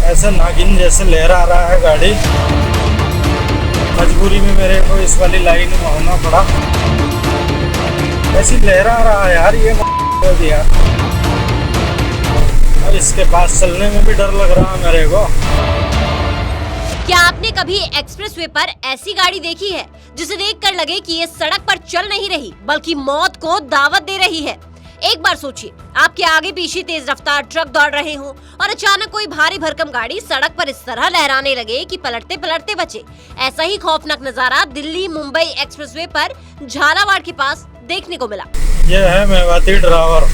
ऐसा नागिन जैसे लहरा रहा है गाड़ी। मजबूरी में मेरे को इस वाली लाइन में होना पड़ा। ऐसी लहरा रहा है यार ये दिया। और इसके पास चलने में भी डर लग रहा है मेरे को। क्या आपने कभी एक्सप्रेसवे पर ऐसी गाड़ी देखी है जिसे देखकर लगे कि ये सड़क पर चल नहीं रही बल्कि मौत को दावत दे रही है? एक बार सोचिए, आपके आगे पीछे तेज रफ्तार ट्रक दौड़ रहे हों और अचानक कोई भारी भरकम गाड़ी सड़क पर इस तरह लहराने लगे कि पलटते पलटते बचे। ऐसा ही खौफनाक नजारा दिल्ली मुंबई एक्सप्रेसवे पर झालावाड़ के पास देखने को मिला। यह है मेवाती ड्राइवर,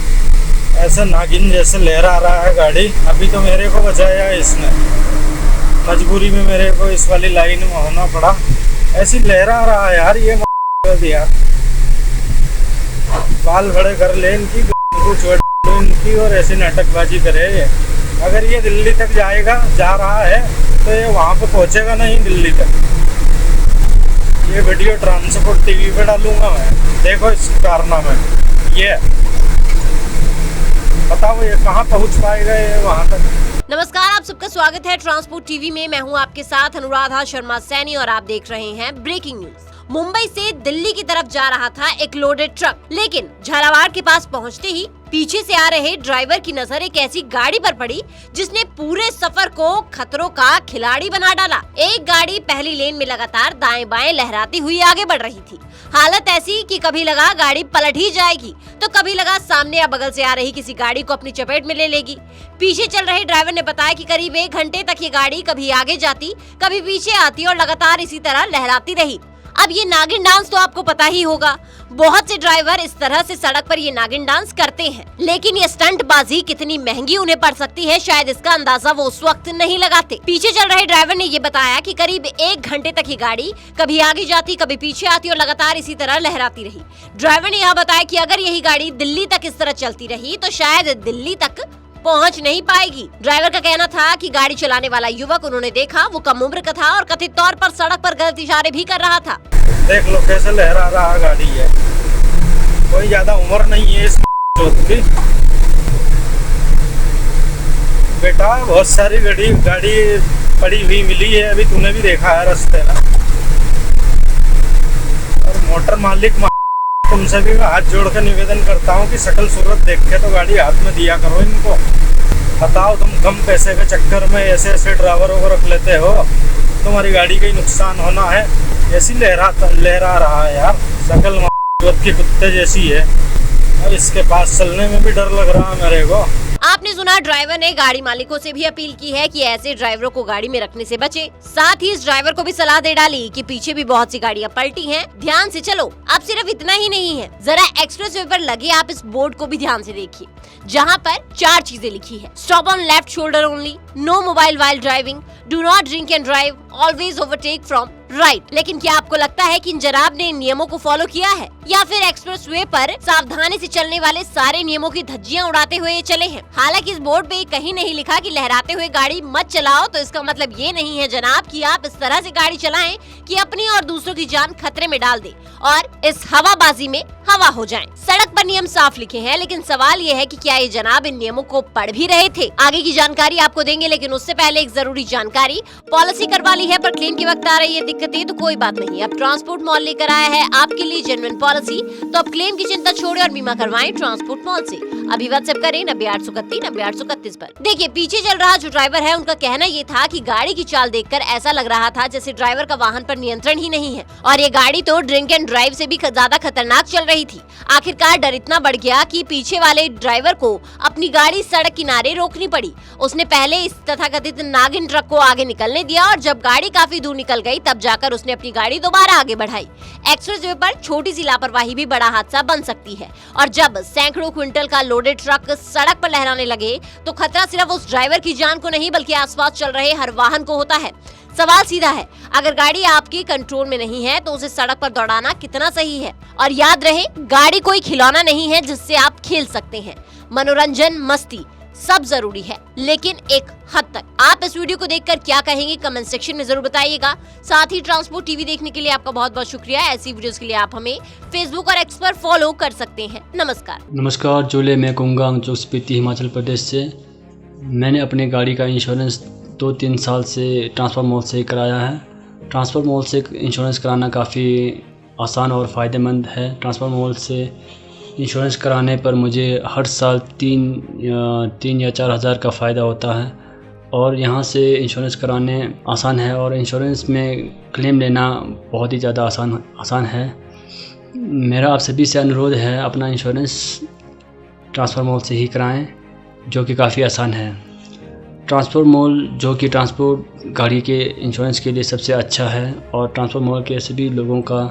ऐसा नागिन जैसे लहरा रहा है गाड़ी। अभी तो मेरे को बचाया इसने, मजबूरी में मेरे को इस वाली लाइन में होना पड़ा। ऐसी लहरा रहा है यार ये दिया। बाल बड़े कर ले इनकी, इनकी और ऐसी नाटकबाजी करे ये। अगर ये दिल्ली तक जा रहा है तो ये वहाँ पे पहुँचेगा नहीं दिल्ली तक। ये वीडियो ट्रांसपोर्ट टीवी पे डालूंगा मैं, देखो इस कारनामे। ये बताओ ये कहाँ पहुँच पाएगा ये वहाँ तक। नमस्कार, आप सबका स्वागत है ट्रांसपोर्ट टीवी में। मैं हूं आपके साथ अनुराधा शर्मा सैनी और आप देख रहे हैं ब्रेकिंग न्यूज। मुंबई से दिल्ली की तरफ जा रहा था एक लोडेड ट्रक, लेकिन झालावाड़ के पास पहुंचते ही पीछे से आ रहे ड्राइवर की नजर एक ऐसी गाड़ी पर पड़ी जिसने पूरे सफर को खतरों का खिलाड़ी बना डाला। एक गाड़ी पहली लेन में लगातार दाएं बाएं लहराती हुई आगे बढ़ रही थी। हालत ऐसी कि कभी लगा गाड़ी पलट ही जाएगी तो कभी लगा सामने या बगल से आ रही किसी गाड़ी को अपनी चपेट में ले लेगी। पीछे चल रहे ड्राइवर ने बताया कि करीब 1 घंटे तक ये गाड़ी कभी आगे जाती कभी पीछे आती और लगातार इसी तरह लहराती रही। अब ये नागिन डांस तो आपको पता ही होगा, बहुत से ड्राइवर इस तरह से सड़क पर ये नागिन डांस करते हैं, लेकिन ये स्टंटबाजी कितनी महंगी उन्हें पड़ सकती है शायद इसका अंदाजा वो उस वक्त नहीं लगाते। पीछे चल रहे ड्राइवर ने ये बताया कि करीब 1 घंटे तक ये गाड़ी कभी आगे जाती कभी पीछे आती और लगातार इसी तरह लहराती रही। ड्राइवर ने यह बताया कि अगर यही गाड़ी दिल्ली तक इस तरह चलती रही तो शायद दिल्ली तक पहुंच नहीं पाएगी। ड्राइवर का कहना था कि गाड़ी चलाने वाला युवक उन्होंने देखा वो कम उम्र का था और कथित तौर पर सड़क पर गलत इशारे भी कर रहा था। देख लो कैसे लहरा रहा गाड़ी है, कोई ज्यादा उम्र नहीं है इस की। बेटा बहुत सारी गाड़ी पड़ी हुई मिली है, अभी तूने भी देखा है रास्ते में। और मोटर मालिक तुमसे भी मैं हाथ जोड़ कर निवेदन करता हूँ कि शक्ल सूरत देख के तो गाड़ी हाथ में दिया करो इनको। बताओ तुम कम पैसे के चक्कर में ऐसे ऐसे ड्राइवरों को रख लेते हो, तुम्हारी गाड़ी का ही नुकसान होना है। ऐसी लहरा रहा है यार, शक्ल की कुत्ते जैसी है और इसके पास चलने में भी डर लग रहा है मेरे को। आपने सुना, ड्राइवर ने गाड़ी मालिकों से भी अपील की है कि ऐसे ड्राइवरों को गाड़ी में रखने से बचे। साथ ही इस ड्राइवर को भी सलाह दे डाली कि पीछे भी बहुत सी गाड़ियां पलटी हैं, ध्यान से चलो। अब सिर्फ इतना ही नहीं है, जरा एक्सप्रेसवे पर लगे आप इस बोर्ड को भी ध्यान से देखिए, जहां पर 4 चीजें लिखी है। Stop on left shoulder only, no mobile while driving, do not drink and drive, always overtake from right. लेकिन क्या आपको लगता है कि इन जनाब ने इन नियमों को फॉलो किया है या फिर एक्सप्रेसवे पर सावधानी से चलने वाले सारे नियमों की धज्जियां उड़ाते हुए चले हैं? हालांकि इस बोर्ड पे कहीं नहीं लिखा कि लहराते हुए गाड़ी मत चलाओ, तो इसका मतलब ये नहीं है जनाब कि आप इस तरह से गाड़ी चलाएं कि अपनी और दूसरों की जान खतरे में डाल दे और इस हवाबाजी में हवा हो जाएं। सड़क पर नियम साफ लिखे हैं, लेकिन सवाल ये है कि क्या ये जनाब इन नियमों को पढ़ भी रहे थे? आगे की जानकारी आपको देंगे, लेकिन उससे पहले एक जरूरी जानकारी। पॉलिसी करवा ली है पर क्लेम के वक्त आ रही है दिक्कतें, तो कोई बात नहीं, अब ट्रांसपोर्ट मॉल लेकर आया है आपके लिए जेन्युइन पॉलिसी। तो अब क्लेम की चिंता छोड़े और बीमा करवाएं ट्रांसपोर्ट मॉल से। अभी व्हाट्सएप करें 9831 पर। देखिए, पीछे चल रहा जो ड्राइवर है उनका कहना ये था कि गाड़ी की चाल देखकर ऐसा लग रहा था जैसे ड्राइवर का वाहन पर नियंत्रण ही नहीं है और ये गाड़ी तो ड्रिंक एंड ड्राइव से भी ज्यादा खतरनाक चल रही थी। आखिरकार डर इतना बढ़ गया कि पीछे वाले ड्राइवर को अपनी गाड़ी सड़क किनारे रोकनी पड़ी। उसने पहले इस तथाकथित नागिन ट्रक को आगे निकलने दिया और जब गाड़ी काफी दूर निकल गई तब जाकर उसने अपनी गाड़ी दोबारा आगे बढ़ाई। एक्सप्रेसवे पर छोटी सी लापरवाही भी बड़ा हादसा बन सकती है और जब सैकड़ों क्विंटल का लोडेड ट्रक सड़क पर लहराने लगे तो खतरा सिर्फ उस ड्राइवर की जान को नहीं बल्कि आसपास चल रहे हर वाहन को होता है। सवाल सीधा है, अगर गाड़ी आपके कंट्रोल में नहीं है तो उसे सड़क पर दौड़ाना कितना सही है? और याद रहे, गाड़ी कोई खिलौना नहीं है जिससे आप खेल सकते हैं। मनोरंजन, मस्ती सब जरूरी है, लेकिन एक हद तक। आप इस वीडियो को देखकर क्या कहेंगे कमेंट सेक्शन में जरूर बताइएगा। साथ ही ट्रांसपोर्ट टीवी देखने के लिए आपका बहुत बहुत शुक्रिया। ऐसी वीडियोस के लिए आप हमें फेसबुक और एक्स पर फॉलो कर सकते हैं। नमस्कार, जोले मैं कुंगांग जो स्पीति हिमाचल प्रदेश से। मैंने अपनी गाड़ी का इंश्योरेंस 2-3 साल से ट्रांसफर मॉल से ही कराया है। ट्रांसफर मॉल से इंश्योरेंस कराना काफ़ी आसान और फ़ायदेमंद है। ट्रांसफर मॉल से इंश्योरेंस कराने पर मुझे हर साल 3 या 4 हज़ार का फ़ायदा होता है और यहाँ से इंश्योरेंस कराने आसान है और इंश्योरेंस में क्लेम लेना बहुत ही ज़्यादा आसान है। मेरा आप सभी से अनुरोध है, अपना इंश्योरेंस ट्रांसफर मॉल से ही कराएं, जो कि काफ़ी आसान है। ट्रांसफर मॉल जो कि ट्रांसपोर्ट गाड़ी के इंश्योरेंस के लिए सबसे अच्छा है और ट्रांसफर मॉल के सभी लोगों का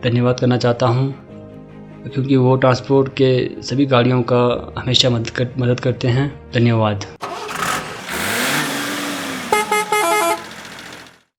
धन्यवाद करना चाहता हूं, क्योंकि वो ट्रांसपोर्ट के सभी गाड़ियों का हमेशा मदद करते हैं। धन्यवाद।